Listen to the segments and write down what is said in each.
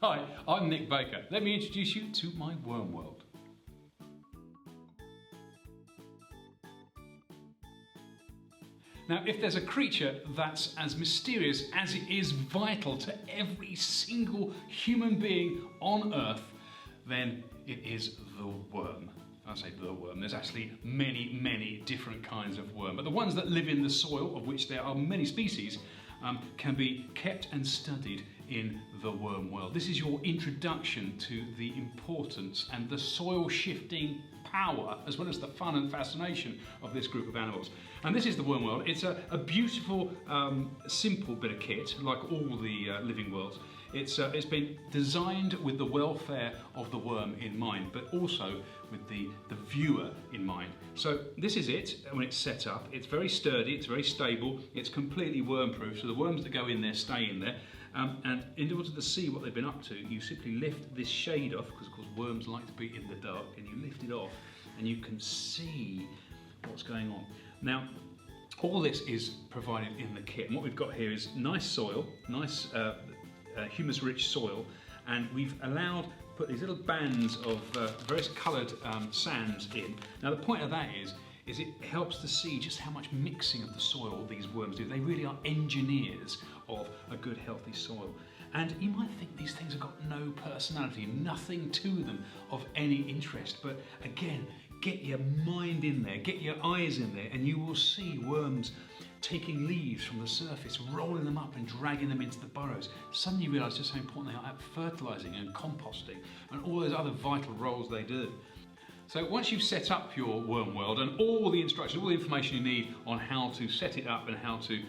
Hi, I'm Nick Baker. Let me introduce you to my worm world. Now, if there's a creature that's as mysterious as it is vital to every single human being on Earth, then it is the worm. I say the worm, there's actually many different kinds of worm, but the ones that live in the soil, of which there are many species, can be kept and studied in the worm world. This is your introduction to the importance and the soil shifting power, as well as the fun and fascination of this group of animals. And this is the worm world. It's a beautiful, simple bit of kit, like all the living worlds. It's been designed with the welfare of the worm in mind, but also with the viewer in mind. So this is it when it's set up. It's very sturdy, it's very stable, it's completely worm-proof, so the worms that go in there stay in there. And in order to see what they've been up to, you simply lift this shade off, because of course worms like to be in the dark, and you lift it off and you can see what's going on. Now, all this is provided in the kit, and what we've got here is nice soil, nice humus-rich soil, and we've put these little bands of various coloured sands in. Now the point of that is it helps to see just how much mixing of the soil these worms do. They really are engineers of a good healthy soil. And you might think these things have got no personality, nothing to them of any interest, but again, get your mind in there, get your eyes in there, and you will see worms taking leaves from the surface, rolling them up and dragging them into the burrows. Suddenly you realise just how important they are at fertilising and composting and all those other vital roles they do. So once you've set up your worm world and all the instructions, all the information you need on how to set it up and how to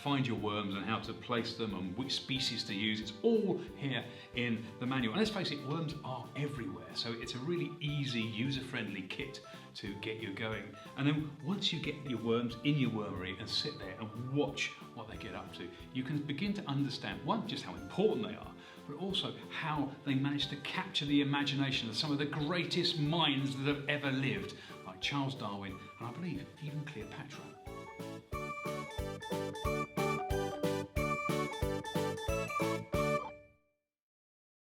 find your worms and how to place them and which species to use, it's all here in the manual. And let's face it, worms are everywhere, so it's a really easy, user-friendly kit to get you going. And then once you get your worms in your wormery and sit there and watch what they get up to, you can begin to understand, one, just how important they are, but also how they manage to capture the imagination of some of the greatest minds that have ever lived, like Charles Darwin and I believe even Cleopatra.